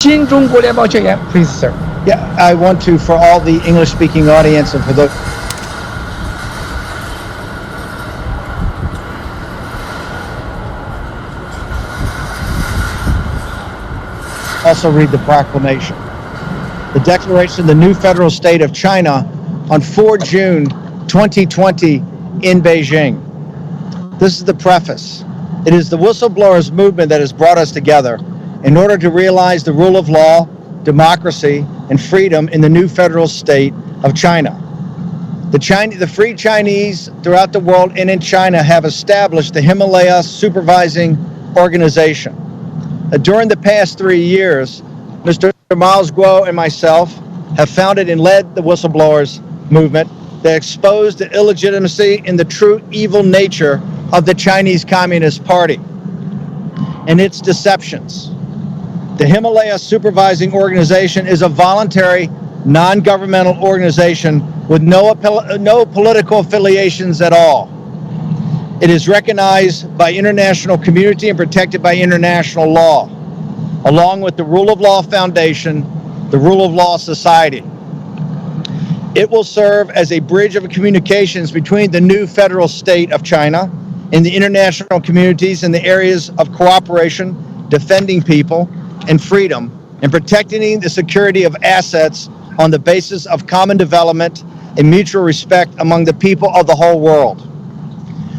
新中国联邦宣言 ，please sir. Yeah, I want to, for all the English-speaking audience and for those also read the proclamation. The Declaration of the New Federal State of China on 4 June 2020 in Beijing. This is the preface. It is the whistleblowers movement that has brought us together in order to realize the rule of law, democracy, and freedom in the new federal state of China. The free Chinese throughout the world and in China have established the Himalaya Supervising Organization. During the past 3 years, Mr. Miles Guo and myself have founded and led the whistleblowers movement that exposed the illegitimacy and the true evil nature of the Chinese Communist Party and its deceptions. The Himalaya Supervising Organization is a voluntary, non-governmental organization with no political affiliations at all. It is recognized by international community and protected by international law, along with the Rule of Law Foundation, the Rule of Law Society. It will serve as a bridge of communications between the new federal state of China and the international communities in the areas of cooperation, defending people and freedom, and protecting the security of assets on the basis of common development and mutual respect among the people of the whole world.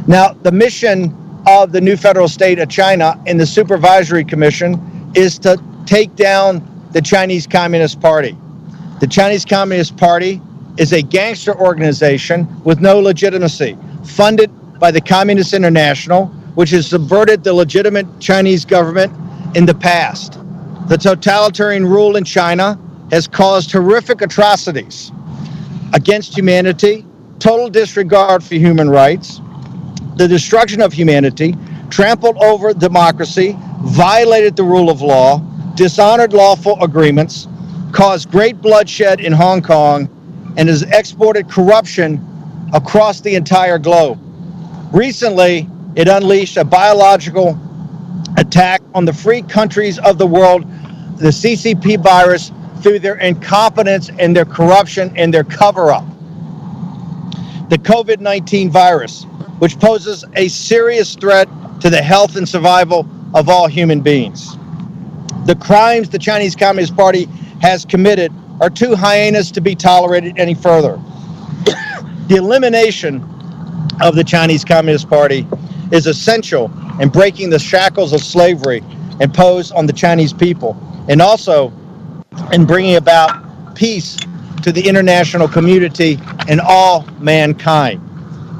Now, the mission of the new federal state of China and the Supervisory Commission is to take down the Chinese Communist Party. The Chinese Communist Party is a gangster organization with no legitimacy, funded by the Communist International, which has subverted the legitimate Chinese government in the past. The totalitarian rule in China has caused horrific atrocities against humanity, total disregard for human rights, the destruction of humanity, trampled over democracy, violated the rule of law, dishonored lawful agreements, caused great bloodshed in Hong Kong, and has exported corruption across the entire globe. Recently, it unleashed a biological attack on the free countries of the world, the CCP virus, through their incompetence and their corruption and their cover-up. The COVID-19 virus, which poses a serious threat to the health and survival of all human beings. The crimes the Chinese Communist Party has committed are too heinous to be tolerated any further. The elimination of the Chinese Communist Party is essential in breaking the shackles of slavery imposed on the Chinese people, and also in bringing about peace to the international community and all mankind.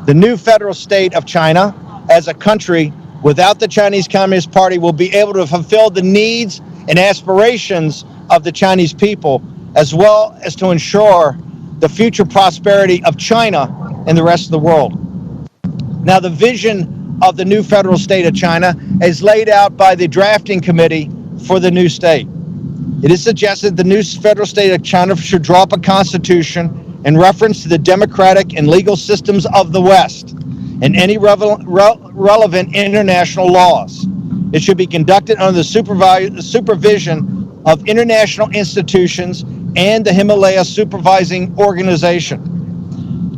The new federal state of China, as a country without the Chinese Communist Party, will be able to fulfill the needs and aspirations of the Chinese people, as well as to ensure the future prosperity of China and the rest of the world. Now, the vision of the new federal state of China is laid out by the drafting committee for the new state. It is suggested the new federal state of China should draw up a constitution in reference to the democratic and legal systems of the West and any relevant international laws. It should be conducted under the supervision of international institutions and the Himalaya Supervising Organization.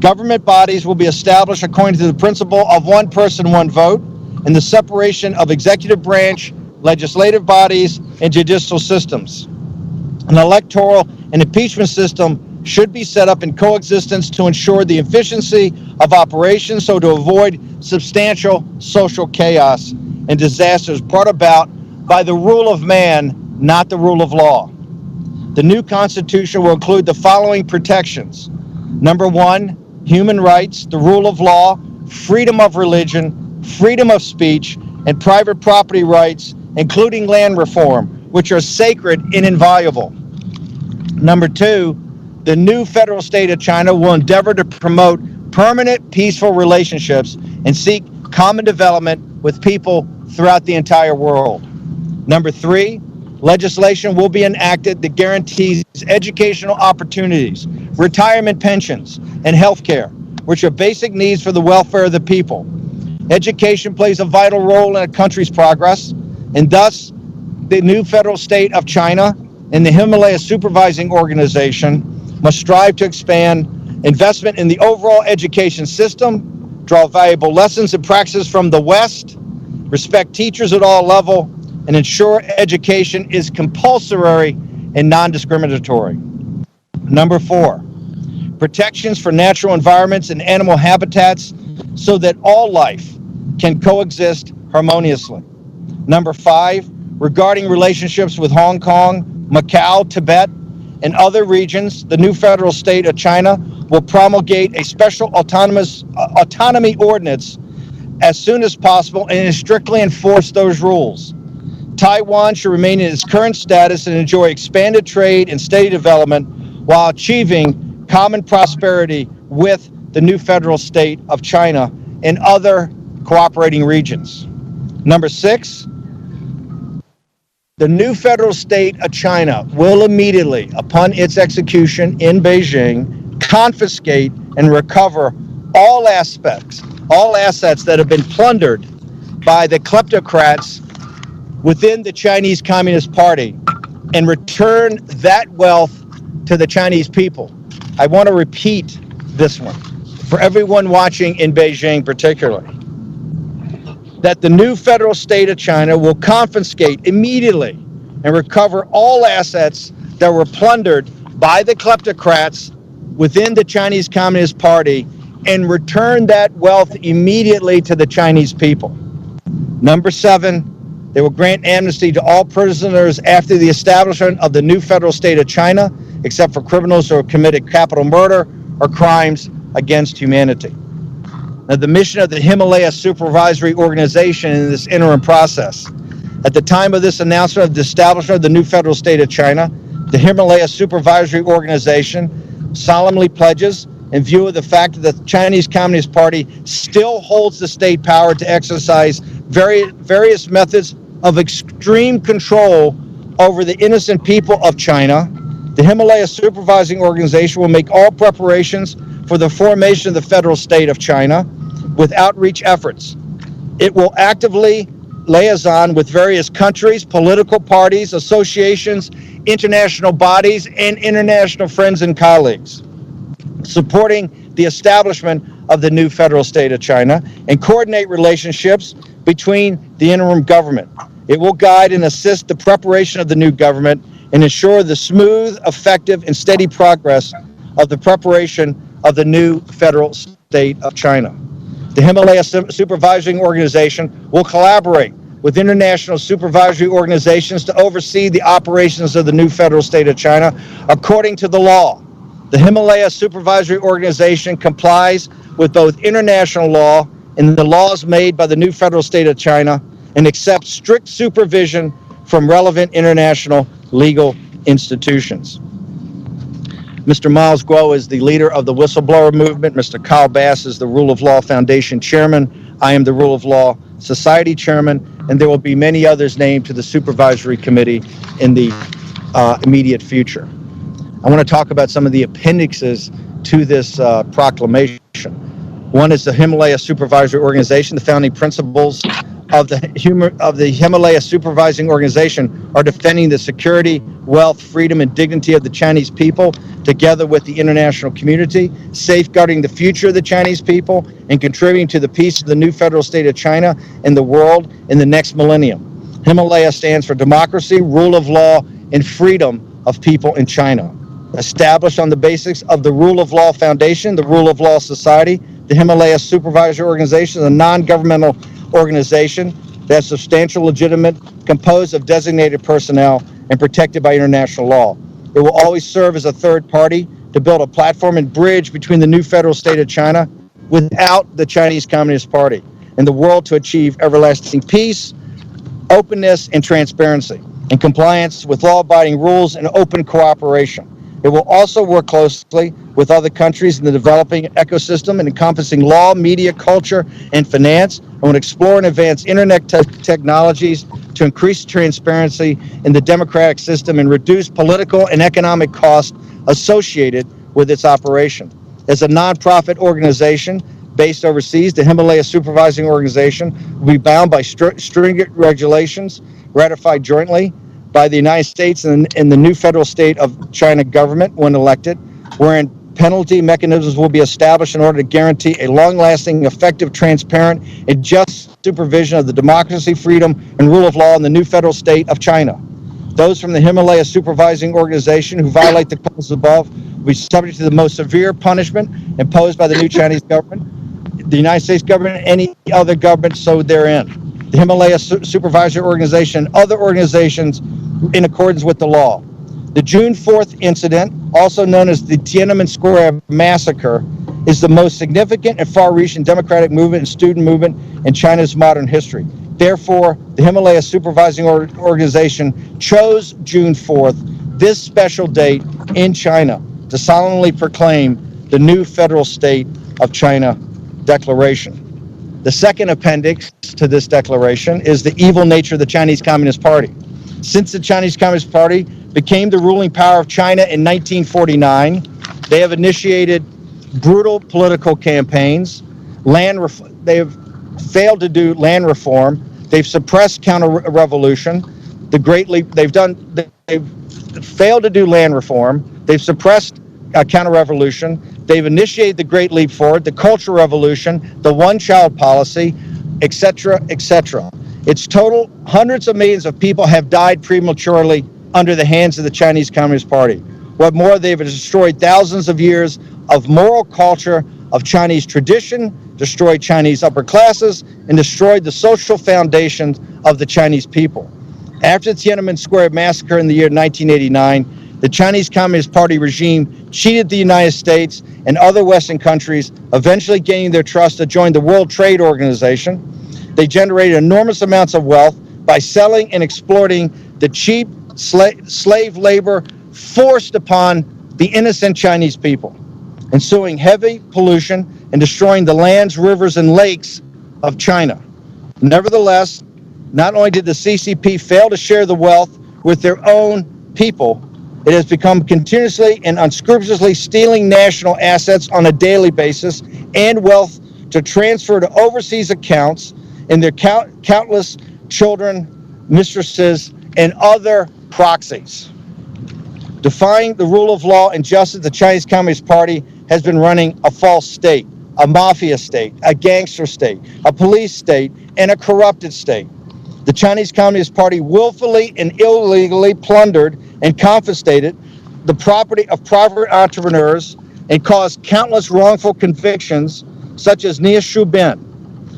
Government bodies will be established according to the principle of one person, one vote, and the separation of executive branch, legislative bodies, and judicial systems. An electoral and impeachment system should be set up in coexistence to ensure the efficiency of operations, so to avoid substantial social chaos and disasters brought about by the rule of man, not the rule of law. The new constitution will include the following protections. Number one, human rights, the rule of law, freedom of religion, freedom of speech, and private property rights, including land reform, which are sacred and inviolable. Number two, the new federal state of China will endeavor to promote permanent peaceful relationships and seek common development with people throughout the entire world. Number three, legislation will be enacted that guarantees educational opportunities, retirement pensions, and health care, which are basic needs for the welfare of the people. Education plays a vital role in a country's progress, and thus the new federal state of China and the Himalaya Supervising Organization must strive to expand investment in the overall education system, draw valuable lessons and practices from the West, respect teachers at all levels, and ensure education is compulsory and non-discriminatory. Number 4, protections for natural environments and animal habitats so that all life can coexist harmoniously. Number 5, regarding relationships with Hong Kong, Macau, Tibet, and other regions, the new federal state of China will promulgate a special autonomy ordinance as soon as possible and strictly enforce those rules. Taiwan should remain in its current status and enjoy expanded trade and steady development while achieving common prosperity with the new federal state of China and other cooperating regions. Number 6, the new federal state of China will immediately, upon its execution in Beijing, confiscate and recover all assets that have been plundered by the kleptocrats within the Chinese Communist Party and return that wealth to the Chinese people. I want to repeat this one for everyone watching in Beijing particularly, that the new federal state of China will confiscate immediately and recover all assets that were plundered by the kleptocrats within the Chinese Communist Party and return that wealth immediately to the Chinese people. Number 7, they will grant amnesty to all prisoners after the establishment of the new federal state of China, except for criminals who have committed capital murder or crimes against humanity. Now, the mission of the Himalaya Supervisory Organization in this interim process. At the time of this announcement of the establishment of the new federal state of China, the Himalaya Supervisory Organization solemnly pledges, in view of the fact that the Chinese Communist Party still holds the state power to exercise various methods of extreme control over the innocent people of China, the Himalaya Supervising Organization will make all preparations for the formation of the federal state of China with outreach efforts. It will actively liaison with various countries, political parties, associations, international bodies, and international friends and colleagues, supporting the establishment of the new federal state of China and coordinate relationships between the interim government. It will guide and assist the preparation of the new government and ensure the smooth, effective, and steady progress of the preparation of the new federal state of China. The Himalaya Supervising Organization will collaborate with international supervisory organizations to oversee the operations of the new federal state of China according to the law. The Himalaya Supervisory Organization complies with both international law and the laws made by the new federal state of China and accepts strict supervision from relevant international legal institutions. Mr. Miles Guo is the leader of the whistleblower movement. Mr. Kyle Bass is the Rule of Law Foundation chairman. I am the Rule of Law Society chairman, and there will be many others named to the supervisory committee in the immediate future. I want to talk about some of the appendixes to this proclamation. One is the Himalaya Supervisory Organization. The founding principles of the Himalaya Supervising Organization are defending the security, wealth, freedom, and dignity of the Chinese people, together with the international community, safeguarding the future of the Chinese people, and contributing to the peace of the new federal state of China and the world in the next millennium. Himalaya stands for democracy, rule of law, and freedom of people in China. Established on the basics of the Rule of Law Foundation, the Rule of Law Society, the Himalaya Supervisory Organization is a non-governmental organization that has substantial legitimate, composed of designated personnel, and protected by international law. It will always serve as a third party to build a platform and bridge between the new federal state of China without the Chinese Communist Party and the world to achieve everlasting peace, openness, and transparency, and compliance with law-abiding rules and open cooperation. It will also work closely with other countries in the developing ecosystem and encompassing law, media, culture, and finance, and will explore and advance internet technologies to increase transparency in the democratic system and reduce political and economic costs associated with its operation. As a nonprofit organization based overseas, the Himalaya Supervising Organization will be bound by stringent regulations ratified jointly by the United States and the new federal state of China government when elected, wherein penalty mechanisms will be established in order to guarantee a long-lasting, effective, transparent, and just supervision of the democracy, freedom, and rule of law in the new federal state of China. Those from the Himalaya Supervising Organization who violate the clauses above will be subject to the most severe punishment imposed by the new Chinese government, the United States government, and any other government so therein. The Himalaya Supervisory Organization and other organizations in accordance with the law. The June 4th incident, also known as the Tiananmen Square Massacre, is the most significant and far-reaching democratic movement and student movement in China's modern history. Therefore, the Himalaya Supervising Organization chose June 4th, this special date in China, to solemnly proclaim the new federal state of China declaration. The second appendix to this declaration is the evil nature of the Chinese Communist Party. Since the Chinese Communist Party became the ruling power of China in 1949, they have initiated brutal political campaigns. They have failed to do land reform. They've suppressed counter-revolution. They've failed to do land reform. They've suppressed counter-revolution. They've initiated the Great Leap Forward, the Cultural Revolution, the one-child policy, etc., etc. Its total, hundreds of millions of people have died prematurely under the hands of the Chinese Communist Party. What more, they've destroyed thousands of years of moral culture, of Chinese tradition, destroyed Chinese upper classes, and destroyed the social foundations of the Chinese people. After the Tiananmen Square Massacre in the year 1989, the Chinese Communist Party regime cheated the United States and other Western countries, eventually gaining their trust to join the World Trade Organization. They generated enormous amounts of wealth by selling and exploiting the cheap slave labor forced upon the innocent Chinese people, ensuing heavy pollution and destroying the lands, rivers, and lakes of China. Nevertheless, not only did the CCP fail to share the wealth with their own people, it has become continuously and unscrupulously stealing national assets on a daily basis and wealth to transfer to overseas accounts in their countless children, mistresses, and other proxies. Defying the rule of law and justice, the Chinese Communist Party has been running a false state, a mafia state, a gangster state, a police state, and a corrupted state. The Chinese Communist Party willfully and illegally plundered and confiscated the property of private entrepreneurs and caused countless wrongful convictions, such as Nia Shubin.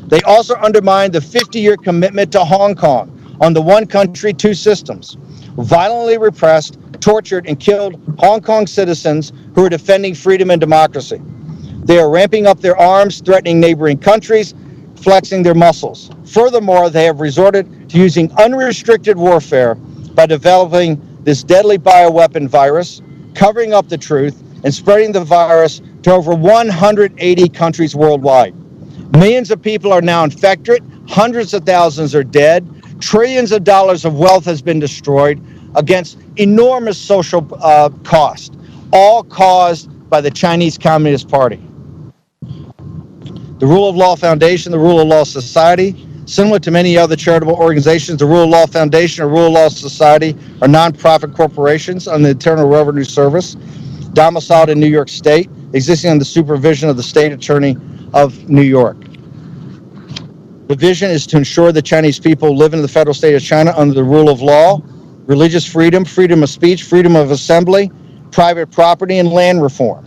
They also undermined the 50-year commitment to Hong Kong on the one country, two systems, violently repressed, tortured, and killed Hong Kong citizens who are defending freedom and democracy. They are ramping up their arms, threatening neighboring countries, flexing their muscles. Furthermore, they have resorted to using unrestricted warfare by developing this deadly bioweapon virus, covering up the truth, and spreading the virus to over 180 countries worldwide. Millions of people are now infected, hundreds of thousands are dead, trillions of dollars of wealth has been destroyed against enormous social cost, all caused by the Chinese Communist Party. The Rule of Law Foundation, the Rule of Law Society, similar to many other charitable organizations, the Rule of Law Foundation or Rule of Law Society are nonprofit corporations under the Internal Revenue Service, domiciled in New York State, existing under the supervision of the State Attorney of New York. The vision is to ensure the Chinese people live in the federal state of China under the rule of law, religious freedom, freedom of speech, freedom of assembly, private property, and land reform.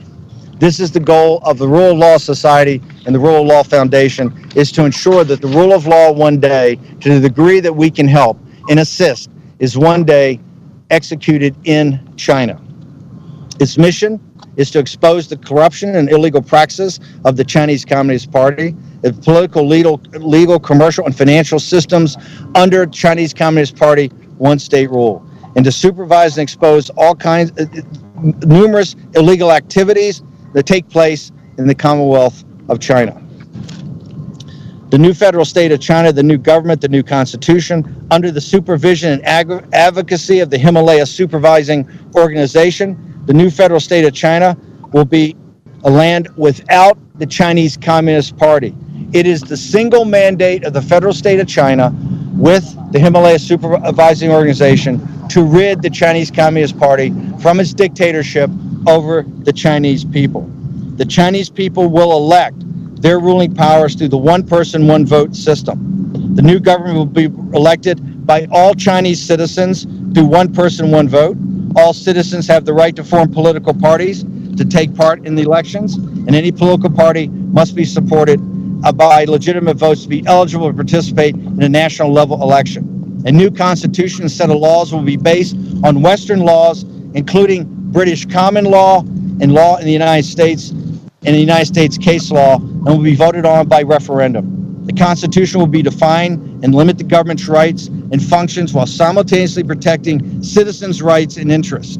This is the goal of the Rule of Law Society and the Rule of Law Foundation, is to ensure that the rule of law one day, to the degree that we can help and assist, is one day executed in China. Its mission is to expose the corruption and illegal practices of the Chinese Communist Party, the political, legal, commercial, and financial systems under Chinese Communist Party one-state rule, and to supervise and expose all kinds, numerous illegal activities that take place in the Commonwealth of China. The new federal state of China, the new government, the new constitution, under the supervision and advocacy of the Himalaya Supervising Organization, the new federal state of China will be a land without the Chinese Communist Party. It is the single mandate of the federal state of China with the Himalaya Supervising Organization to rid the Chinese Communist Party from its dictatorship over the Chinese people. The Chinese people will elect their ruling powers through the one person, one vote system. The new government will be elected by all Chinese citizens through one person, one vote. All citizens have the right to form political parties to take part in the elections, and any political party must be supported by legitimate votes to be eligible to participate in a national level election. A new constitution and set of laws will be based on Western laws, including British common law and law in the United States and the United States case law, and will be voted on by referendum. The Constitution will be defined and limit the government's rights and functions while simultaneously protecting citizens' rights and interests.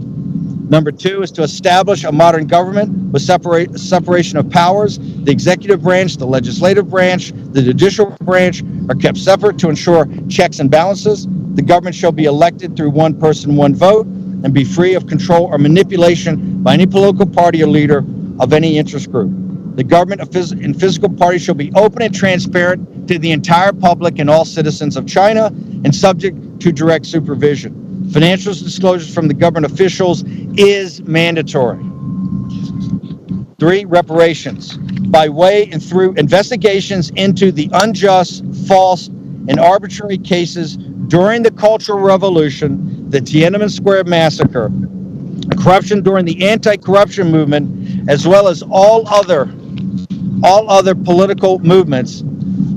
Number two is to establish a modern government with separation of powers. The executive branch, the legislative branch, the judicial branch are kept separate to ensure checks and balances. The government shall be elected through one person, one vote, and be free of control or manipulation by any political party or leader of any interest group. The government and physical parties shall be open and transparent to the entire public and all citizens of China and subject to direct supervision. Financial disclosures from the government officials is mandatory. 3, reparations. By way and through investigations into the unjust, false, and arbitrary cases during the Cultural Revolution, the Tiananmen Square massacre, corruption during the anti-corruption movement, as well as all other political movements,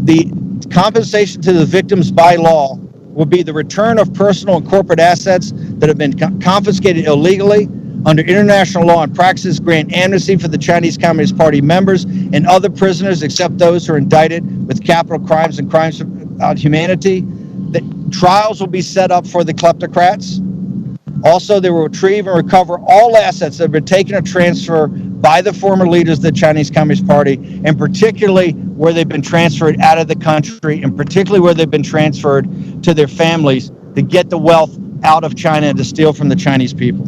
the compensation to the victims by law will be the return of personal and corporate assets that have been confiscated illegally under international law and practices, grant amnesty for the Chinese Communist Party members and other prisoners except those who are indicted with capital crimes and crimes of humanity. The trials will be set up for the kleptocrats. Also, they will retrieve and recover all assets that have been taken or transferred by the former leaders of the Chinese Communist Party, and particularly where they've been transferred out of the country, and particularly where they've been transferred to their families to get the wealth out of China and to steal from the Chinese people.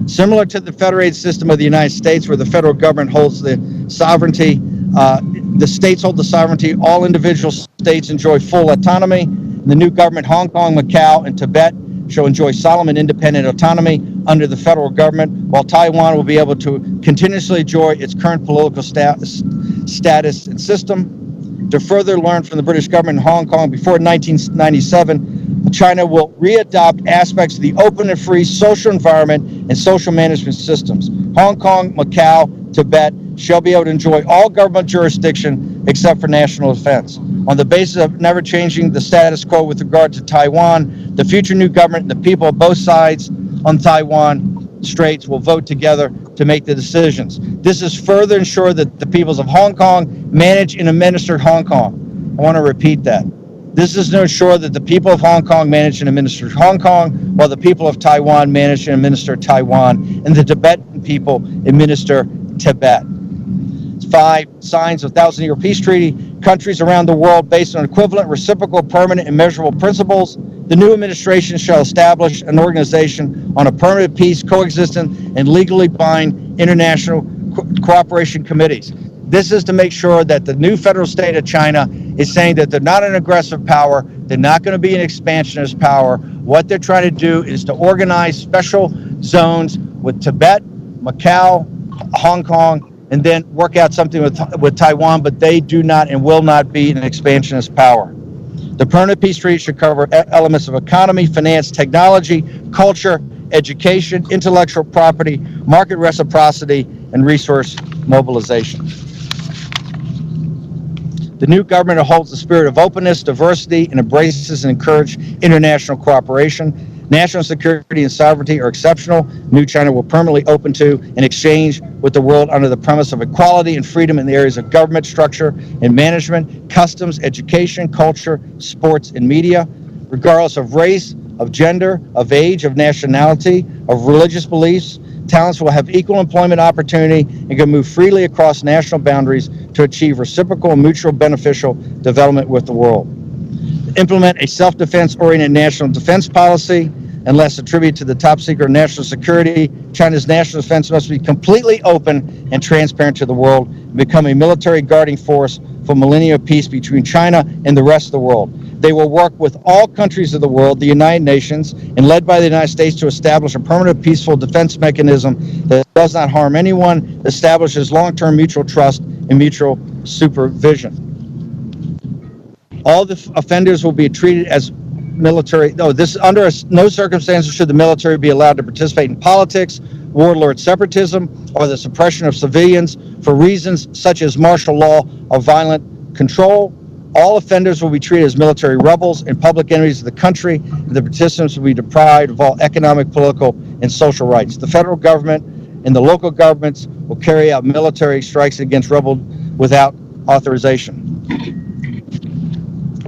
Similar to the federated system of the United States, where the federal government holds the sovereignty, the states hold the sovereignty, all individual states enjoy full autonomy. In the new government, Hong Kong, Macau, and Tibet shall enjoy solemn and independent autonomy under the federal government, while Taiwan will be able to continuously enjoy its current political status and system. To further learn from the British government in Hong Kong, before 1997, China will readopt aspects of the open and free social environment and social management systems. Hong Kong, Macau, Tibet shall be able to enjoy all government jurisdiction except for national defense. On the basis of never changing the status quo with regard to Taiwan, the future new government and the people of both sides on Taiwan Straits will vote together to make the decisions. This is further ensure that the peoples of Hong Kong manage and administer Hong Kong. I want to repeat that. This is to ensure that the people of Hong Kong manage and administer Hong Kong, while the people of Taiwan manage and administer Taiwan, and the Tibetan people administer Tibet. 5, signs of 1,000-year peace treaty. Countries around the world based on equivalent, reciprocal, permanent, and measurable principles. The new administration shall establish an organization on a permanent peace, coexistence, and legally bind international cooperation committees. This is to make sure that the new federal state of China is saying that they're not an aggressive power, they're not going to be an expansionist power. What they're trying to do is to organize special zones with Tibet, Macau, Hong Kong, and then work out something with Taiwan, but they do not and will not be an expansionist power. The permanent peace treaty should cover elements of economy, finance, technology, culture, education, intellectual property, market reciprocity, and resource mobilization. The new government holds the spirit of openness, diversity, and embraces and encourages international cooperation. National security and sovereignty are exceptional. New China will permanently open to and exchange with the world under the premise of equality and freedom in the areas of government structure and management, customs, education, culture, sports, and media, regardless of race, of gender, of age, of nationality, of religious beliefs. Talents will have equal employment opportunity and can move freely across national boundaries to achieve reciprocal and mutual beneficial development with the world. Implement a self-defense oriented national defense policy. Unless attributed to the top secret national security, China's national defense must be completely open and transparent to the world and become a military guarding force for millennium of peace between China and the rest of the world. They will work with all countries of the world, the United Nations, and led by the United States to establish a permanent peaceful defense mechanism that does not harm anyone, establishes long-term mutual trust and mutual supervision. All the offenders will be treated as military. Under no circumstances should the military be allowed to participate in politics, warlord separatism, or the suppression of civilians for reasons such as martial law or violent control. All offenders will be treated as military rebels and public enemies of the country, and the participants will be deprived of all economic, political, and social rights. The federal government and the local governments will carry out military strikes against rebels without authorization.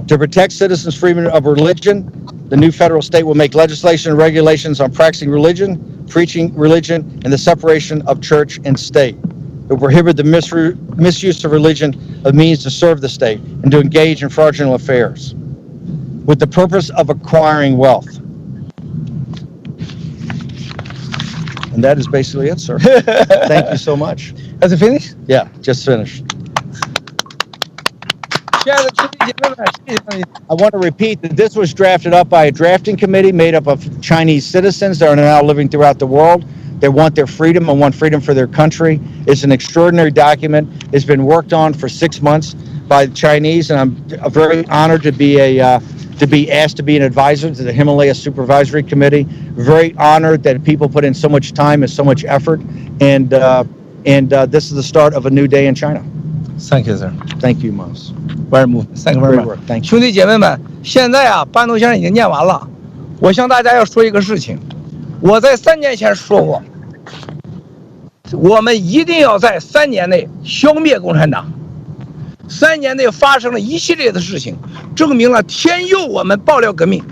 To protect citizens' freedom of religion, the new federal state will make legislation and regulations on practicing religion, preaching religion, and the separation of church and state. It will prohibit the misuse of religion as means to serve the state and to engage in fraudulent affairs with the purpose of acquiring wealth. And that is basically it, sir. Thank you so much. Has it finished? Yeah, just finished. 亲爱的兄弟姐妹们，谢谢你。 I want to repeat that this was drafted up by a drafting committee made up of Chinese citizens that are now living throughout the world. They want their freedom and want freedom for their country. It's an extraordinary document. It's been worked on for 6 months by the Chinese, and I'm very honored to be asked to be an advisor to the Himalaya Supervisory Committee. Very honored that people put in so much time and so much effort, and this is the start of a new day in China. Thank you, sir. Thank you, Miles. Very much. Thank you very Great much. work. Thank you. 兄弟姐妹们，现在啊，班农先生已经念完了。我向大家要说一个事情，我在3年前说过，我们一定要在3年内消灭共产党。3年内发生了一系列的事情，证明了天佑我们爆料革命。